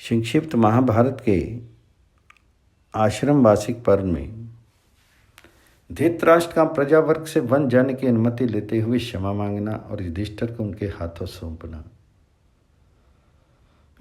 संक्षिप्त महाभारत के आश्रम वार्षिक पर्व में धृतराष्ट्र का प्रजावर्ग से वन जाने की अनुमति लेते हुए क्षमा मांगना और युधिष्ठिर को उनके हाथों सौंपना।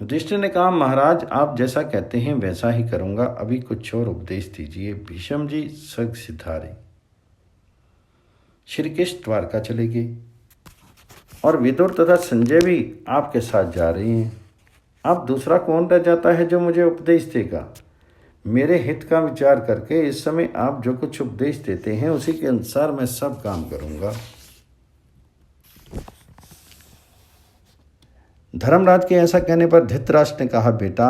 युधिष्ठिर ने कहा, महाराज आप जैसा कहते हैं वैसा ही करूंगा, अभी कुछ और उपदेश दीजिए। भीष्म जी स्वर्ग सिधारे। श्री कृष्ण द्वारका चले गए और विदुर तथा संजय भी आपके साथ जा रहे हैं। अब दूसरा कौन रह जाता है जो मुझे उपदेश देगा? मेरे हित का विचार करके इस समय आप जो कुछ उपदेश देते हैं उसी के अनुसार मैं सब काम करूंगा। धर्मराज के ऐसा कहने पर धृतराष्ट्र ने कहा, बेटा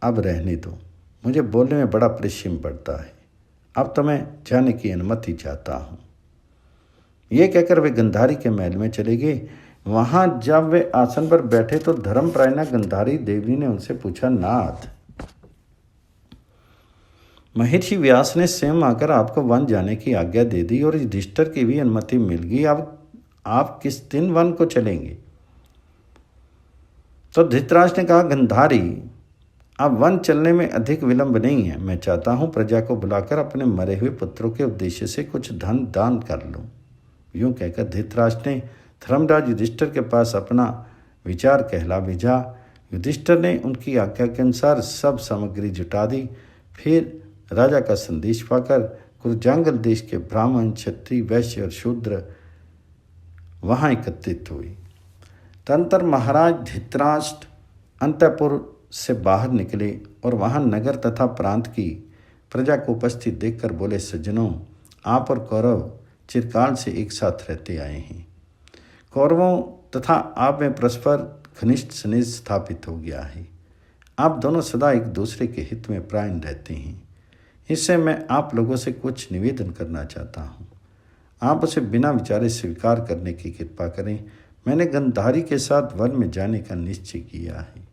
अब रहने दो, मुझे बोलने में बड़ा परिश्रम पड़ता है, अब तो मैं जाने की अनुमति चाहता हूँ। ये कहकर वे गंधारी के महल में चले गए। वहां जब वे आसन पर बैठे तो धर्मपरायणा गंधारी देवी ने उनसे पूछा, नाथ महर्षि व्यास ने स्वयं आकर आपको वन जाने की आज्ञा दे दी और युधिष्ठिर की भी अनुमति मिल गई, अब आप किस दिन वन को चलेंगे? तो धृतराष्ट्र ने कहा, गंधारी अब वन चलने में अधिक विलंब नहीं है, मैं चाहता हूं प्रजा को बुलाकर अपने मरे हुए पुत्रों के उद्देश्य से कुछ धन दान कर लूं। यूं कहकर धृतराष्ट्र ने धर्मराज युधिष्ठिर के पास अपना विचार कहला भेजा। युधिष्ठिर ने उनकी आज्ञा के अनुसार सब सामग्री जुटा दी। फिर राजा का संदेश पाकर कुरुजांगल देश के ब्राह्मण, क्षत्रिय, वैश्य और शूद्र वहां एकत्रित हुए। तदनंतर महाराज धृतराष्ट्र अंतःपुर से बाहर निकले और वहां नगर तथा प्रांत की प्रजा को उपस्थित देखकर बोले, सज्जनों आप और कौरव चिरकाल से एक साथ रहते आए हैं। कौरवों तथा आप में परस्पर घनिष्ठ स्नेह स्थापित हो गया है। आप दोनों सदा एक दूसरे के हित में प्राण रहते हैं। इससे मैं आप लोगों से कुछ निवेदन करना चाहता हूँ, आप उसे बिना विचारे स्वीकार करने की कृपा करें। मैंने गंधारी के साथ वन में जाने का निश्चय किया है।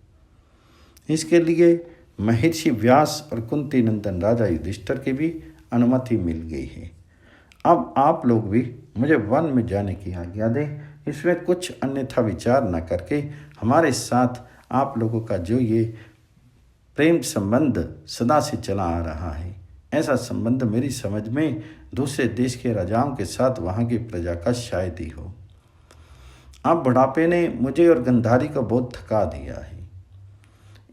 इसके लिए महर्षि व्यास और कुंती नंदन राजा युधिष्ठिर की भी अनुमति मिल गई है। अब आप लोग भी मुझे वन में जाने की आज्ञा दें। इसमें कुछ अन्यथा विचार न करके हमारे साथ आप लोगों का जो ये प्रेम संबंध सदा से चला आ रहा है, ऐसा संबंध मेरी समझ में दूसरे देश के राजाओं के साथ वहाँ की प्रजा का शायद ही हो। अब बुढ़ापे ने मुझे और गंधारी को बहुत थका दिया है।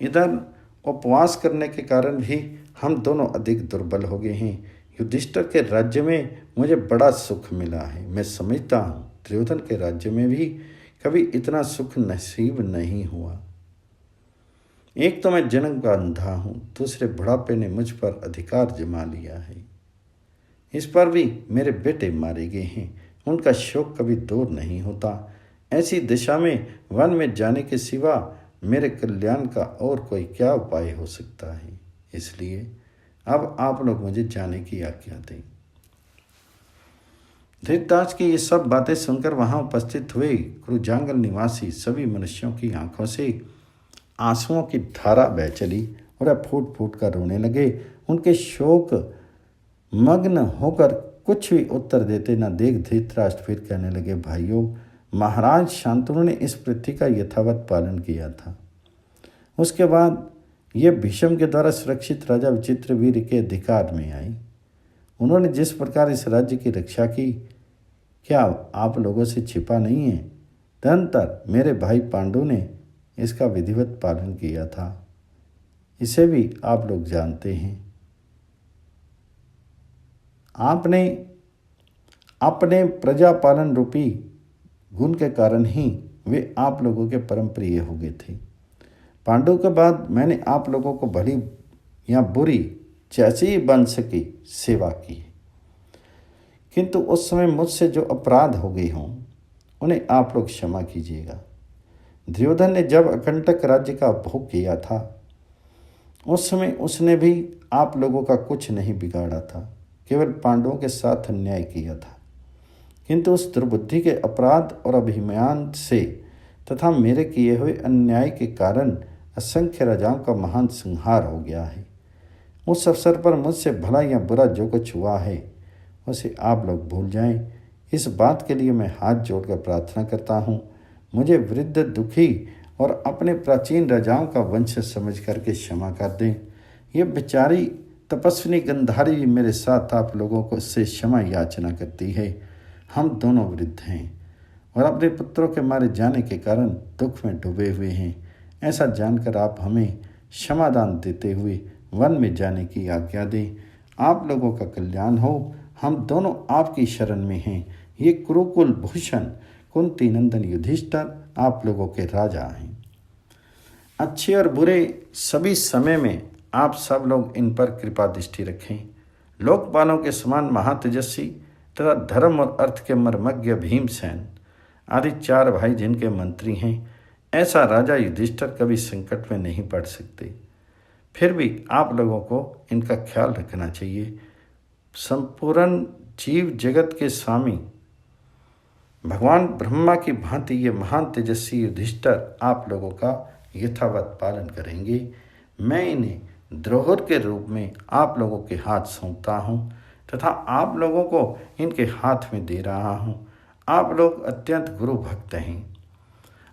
इधर उपवास करने के कारण भी हम दोनों अधिक दुर्बल हो गए हैं। युधिष्ठिर के राज्य में मुझे बड़ा सुख मिला है। मैं समझता हूँ दुर्योधन के राज्य में भी कभी इतना सुख नसीब नहीं हुआ। एक तो मैं जन्म का अंधा हूँ, दूसरे बुढ़ापे ने मुझ पर अधिकार जमा लिया है। इस पर भी मेरे बेटे मारे गए हैं, उनका शोक कभी दूर नहीं होता। ऐसी दिशा में वन में जाने के सिवा मेरे कल्याण का और कोई क्या उपाय हो सकता है? इसलिए अब आप लोग मुझे जाने की आज्ञा दें। धृतराष्ट्र की ये सब बातें सुनकर वहां उपस्थित हुए कुरुजांगल निवासी सभी मनुष्यों की आंखों से आंसुओं की धारा बह चली और वे फूट फूट कर रोने लगे। उनके शोक मग्न होकर कुछ भी उत्तर देते न देख धृतराष्ट्र फिर कहने लगे, भाइयों महाराज शांतनु ने इस पृथ्वी का यथावत पालन किया था। उसके बाद ये भीष्म के द्वारा सुरक्षित राजा विचित्रवीर्य के अधिकार में आई। उन्होंने जिस प्रकार इस राज्य की रक्षा की, क्या आप लोगों से छिपा नहीं है? तदनंतर मेरे भाई पांडु ने इसका विधिवत पालन किया था, इसे भी आप लोग जानते हैं। आपने अपने प्रजा पालन रूपी गुण के कारण ही वे आप लोगों के परम प्रिय हो गए थे। पांडु के बाद मैंने आप लोगों को भली या बुरी जैसी ही बन सकी सेवा की, किंतु उस समय मुझसे जो अपराध हो गए हों उन्हें आप लोग क्षमा कीजिएगा। दुर्योधन ने जब अकंटक राज्य का भोग किया था उस समय उसने भी आप लोगों का कुछ नहीं बिगाड़ा था, केवल पांडवों के साथ अन्याय किया था। किंतु उस दुर्बुद्धि के अपराध और अभिमान से तथा मेरे किए हुए अन्याय के कारण असंख्य राजाओं का महान संहार हो गया है। उस अवसर पर मुझसे भला या बुरा जो कुछ हुआ है उसे आप लोग भूल जाएं। इस बात के लिए मैं हाथ जोड़कर प्रार्थना करता हूँ। मुझे वृद्ध, दुखी और अपने प्राचीन राजाओं का वंश समझ करके क्षमा कर दें। ये बेचारी तपस्विनी गंधारी मेरे साथ आप लोगों को से क्षमा याचना करती है। हम दोनों वृद्ध हैं और अपने पुत्रों के मारे जाने के कारण दुख में डूबे हुए हैं। ऐसा जानकर आप हमें क्षमादान देते हुए वन में जाने की आज्ञा दें। आप लोगों का कल्याण हो। हम दोनों आपकी शरण में हैं। ये कुरुकुल भूषण कुंती नंदन युधिष्ठिर आप लोगों के राजा हैं। अच्छे और बुरे सभी समय में आप सब लोग इन पर कृपा दृष्टि रखें। लोकपालों के समान महातेजस्वी तथा धर्म और अर्थ के मर्मज्ञ भीमसेन आदि 4 भाई जिनके मंत्री हैं, ऐसा राजा युधिष्ठिर कभी संकट में नहीं पड़ सकते। फिर भी आप लोगों को इनका ख्याल रखना चाहिए। संपूर्ण जीव जगत के स्वामी भगवान ब्रह्मा की भांति ये महान तेजस्वी युधिष्ठिर आप लोगों का यथावत पालन करेंगे। मैं इन्हें द्रोहर के रूप में आप लोगों के हाथ सौंपता हूँ तथा आप लोगों को इनके हाथ में दे रहा हूँ। आप लोग अत्यंत गुरु भक्त हैं,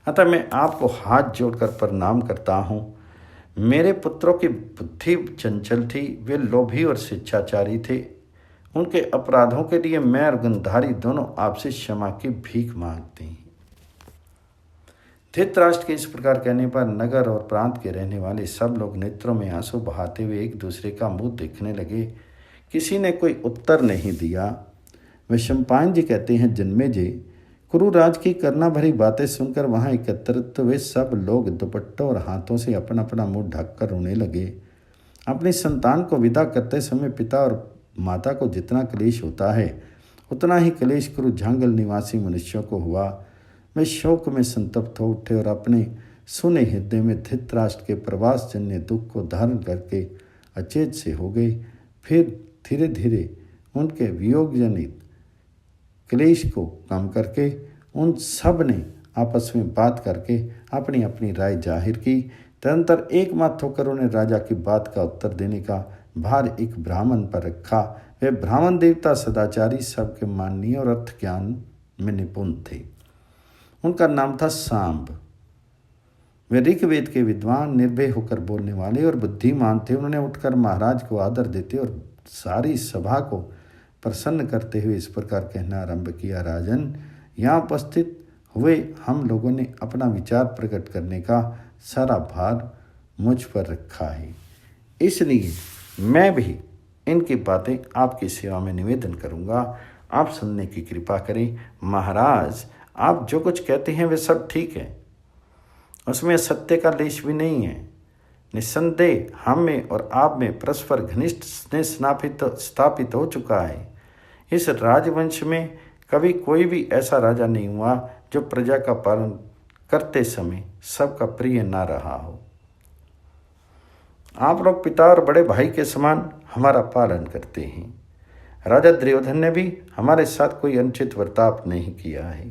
अतः मैं आपको हाथ जोड़कर प्रणाम करता हूँ। मेरे पुत्रों की बुद्धि चंचल थी, वे लोभी और स्वेच्छाचारी थे। उनके अपराधों के लिए मैं और गंधारी दोनों आपसे क्षमा की भीख मांगते हैं। धृतराष्ट्र के इस प्रकार कहने पर नगर और प्रांत के रहने वाले सब लोग नेत्रों में आंसू बहाते हुए एक दूसरे का मुंह देखने लगे। किसी ने कोई उत्तर नहीं दिया। वैशंपायन जी कहते हैं, जन्मेजय, कुरुराज की करना भरी बातें सुनकर वहां एकत्रित हुए सब लोग दुपट्टों और हाथों से अपना अपना मुंह ढककर रोने लगे। अपनी संतान को विदा करते समय पिता और माता को जितना क्लेश होता है उतना ही क्लेश कुरु झांगल निवासी मनुष्यों को हुआ। वे शोक में संतप्त हो उठे और अपने सुने हृदय में धृतराष्ट्र के प्रवास जन्य दुख को धारण करके अचेत से हो गए। फिर धीरे धीरे उनके वियोग जनित क्लेश को कम करके उन सब ने आपस में बात करके अपनी अपनी राय जाहिर की। तदंतर एकमत होकर उन्हें राजा की बात का उत्तर देने का भार एक ब्राह्मण पर रखा। वे ब्राह्मण देवता सदाचारी, सबके माननीय और अर्थ ज्ञान में निपुण थे। उनका नाम था सांब। वे ऋग्वेद के विद्वान, निर्भय होकर बोलने वाले और बुद्धिमान थे। उन्होंने उठकर महाराज को आदर देते और सारी सभा को प्रसन्न करते हुए इस प्रकार कहना आरंभ किया, राजन, यहाँ उपस्थित हुए हम लोगों ने अपना विचार प्रकट करने का सारा भार मुझ पर रखा है, इसलिए मैं भी इनकी बातें आपकी सेवा में निवेदन करूँगा। आप सुनने की कृपा करें। महाराज, आप जो कुछ कहते हैं वे सब ठीक है, उसमें सत्य का लेश भी नहीं है। निस्संदेह हम में और आप में परस्पर घनिष्ठ स्नेह स्थापित हो चुका है। इस राजवंश में कभी कोई भी ऐसा राजा नहीं हुआ जो प्रजा का पालन करते समय सबका प्रिय ना रहा हो। आप लोग पिता और बड़े भाई के समान हमारा पालन करते हैं। राजा दुर्योधन ने भी हमारे साथ कोई अनुचित बर्ताव नहीं किया है।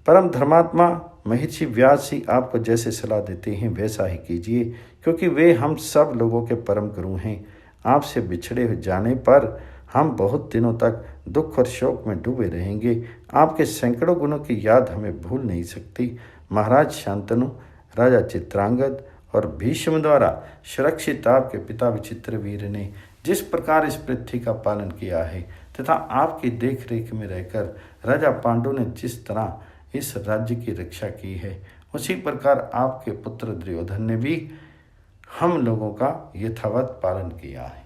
परम धर्मात्मा महर्षि व्यास जी आपको जैसे सलाह देते हैं वैसा ही कीजिए, क्योंकि वे हम सब लोगों के परम गुरु हैं। आपसे बिछड़े हो जाने पर हम बहुत दिनों तक दुख और शोक में डूबे रहेंगे। आपके सैकड़ों गुणों की याद हमें भूल नहीं सकती। महाराज शांतनु, राजा चित्रांगद और भीष्म द्वारा सुरक्षित आपके पिता विचित्रवीर ने जिस प्रकार इस पृथ्वी का पालन किया है तथा आपकी देख रेख में रहकर राजा पांडु ने जिस तरह इस राज्य की रक्षा की है, उसी प्रकार आपके पुत्र दुर्योधन ने भी हम लोगों का यथावत पालन किया है।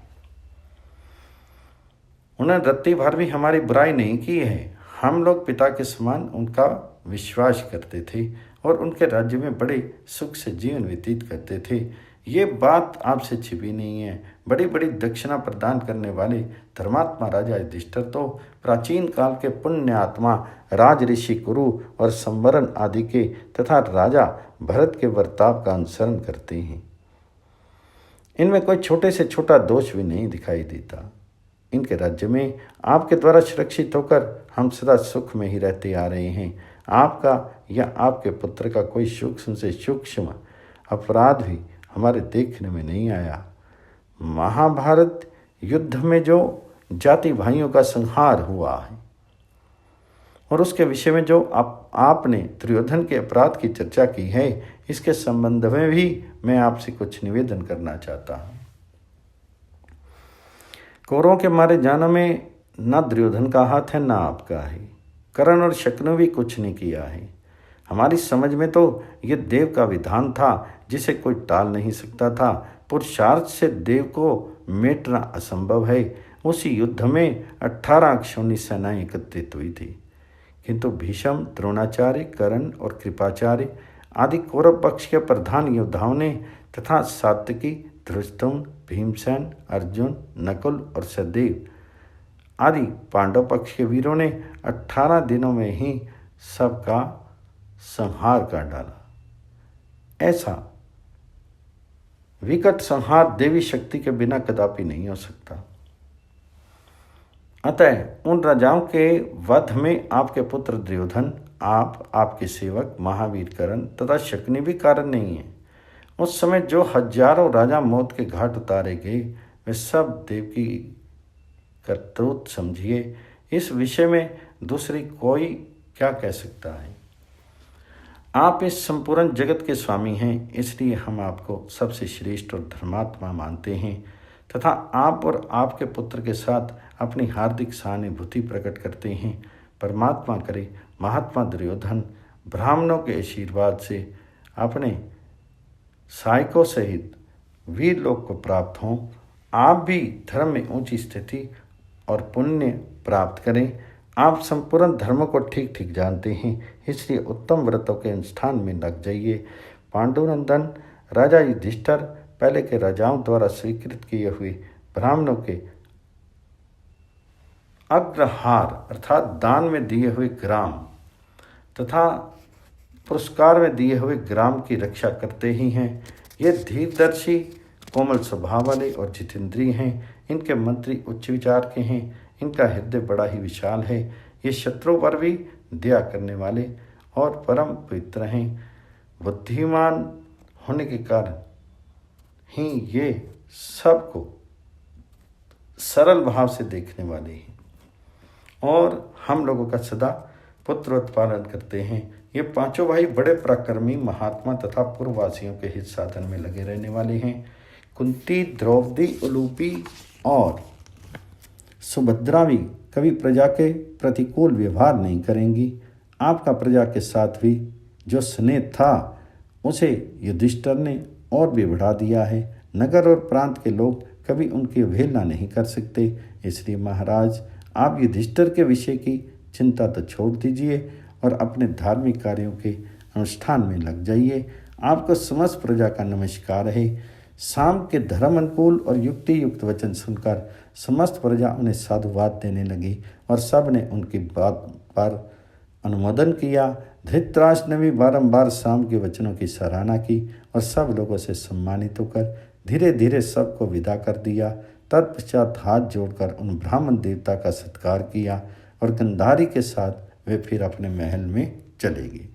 उन्होंने रत्ती भर भी हमारी बुराई नहीं की है। हम लोग पिता के समान उनका विश्वास करते थे और उनके राज्य में बड़े सुख से जीवन व्यतीत करते थे। ये बात आपसे छिपी नहीं है। बड़ी बड़ी दक्षिणा प्रदान करने वाले धर्मात्मा राजा युधिष्ठिर तो प्राचीन काल के पुण्य आत्मा राज ऋषि कुरु और संवरण आदि के तथा राजा भरत के वर्ताव का अनुसरण करते हैं। इनमें कोई छोटे से छोटा दोष भी नहीं दिखाई देता। इनके राज्य में आपके द्वारा सुरक्षित होकर हम सदा सुख में ही रहते आ रहे हैं। आपका या आपके पुत्र का कोई सूक्ष्म से सूक्ष्म अपराध भी हमारे देखने में नहीं आया। महाभारत युद्ध में जो जाति भाइयों का संहार हुआ है और उसके विषय में जो आपने दुर्योधन के अपराध की चर्चा की है, इसके संबंध में भी मैं आपसे कुछ निवेदन करना चाहता हूँ। कौरवों के मारे जाने में न दुर्योधन का हाथ है, न आपका है। कर्ण और शकुनि भी कुछ नहीं किया है। हमारी समझ में तो ये देव का विधान था जिसे कोई टाल नहीं सकता था। पुरुषार्थ से देव को मेटना असंभव है। उसी युद्ध में 18 अक्षौणी सेनाएं एकत्रित हुई थी, किंतु भीष्म, द्रोणाचार्य, कर्ण और कृपाचार्य आदि कौरव पक्ष के प्रधान योद्धाओं ने तथा सात्यकी, धृष्टुम्न, भीमसेन, अर्जुन, नकुल और सहदेव आदि पांडव पक्ष के वीरों ने 18 दिनों में ही सबका संहार कर डाला। ऐसा विकट संहार देवी शक्ति के बिना कदापि नहीं हो सकता। अतः उन राजाओं के वध में आपके पुत्र दुर्योधन, आपके सेवक महावीर कर्ण तथा शकुनि भी कारण नहीं है। उस समय जो हजारों राजा मौत के घाट उतारे गए, वे सब देव की करतूत समझिए। इस विषय में दूसरी कोई क्या कह सकता है। आप इस संपूर्ण जगत के स्वामी हैं, इसलिए हम आपको सबसे श्रेष्ठ और धर्मात्मा मानते हैं तथा आप और आपके पुत्र के साथ अपनी हार्दिक सहानुभूति प्रकट करते हैं। परमात्मा करे महात्मा दुर्योधन ब्राह्मणों के आशीर्वाद से अपने सहायकों सहित वीर लोक को प्राप्त हों। आप भी धर्म में ऊंची स्थिति और पुण्य प्राप्त करें। आप संपूर्ण धर्मों को ठीक ठीक जानते हैं, इसलिए उत्तम व्रतों के अनुष्ठान में लग जाइए। पांडुनंदन राजा युधिष्ठिर पहले के राजाओं द्वारा स्वीकृत किए हुए ब्राह्मणों के अग्रहार अर्थात दान में दिए हुए ग्राम तथा पुरस्कार में दिए हुए ग्राम की रक्षा करते ही हैं। ये धीरदर्शी, कोमल स्वभाव वाले और जितेंद्रिय हैं। इनके मंत्री उच्च विचार के हैं। इनका हृदय बड़ा ही विशाल है। ये शत्रुओं पर भी दया करने वाले और परम पवित्र हैं। बुद्धिमान होने के कारण ही ये सबको सरल भाव से देखने वाले हैं और हम लोगों का सदा पुत्रवत पालन करते हैं। ये पांचों भाई बड़े पराक्रमी महात्मा तथा पूर्ववासियों के हित साधन में लगे रहने वाले हैं। कुंती, द्रौपदी, उलूपी और सुभद्रा भी कभी प्रजा के प्रतिकूल व्यवहार नहीं करेंगी। आपका प्रजा के साथ भी जो स्नेह था उसे युधिष्ठिर ने और भी बढ़ा दिया है। नगर और प्रांत के लोग कभी उनकी अवहेलना नहीं कर सकते। इसलिए महाराज, आप युधिष्ठिर के विषय की चिंता तो छोड़ दीजिए और अपने धार्मिक कार्यों के अनुष्ठान में लग जाइए। आपको समस्त प्रजा का नमस्कार है। शाम के धर्म अनुकूल और युक्ति युक्त वचन सुनकर समस्त प्रजा उन्हें साधुवाद देने लगी और सब ने उनकी बात पर अनुमोदन किया। धृतराष्ट्र ने भी बारंबार शाम के वचनों की सराहना की और सब लोगों से सम्मानित होकर धीरे धीरे सबको विदा कर दिया। तत्पश्चात हाथ जोड़कर उन ब्राह्मण देवता का सत्कार किया और गंधारी के साथ वे फिर अपने महल में चले गए।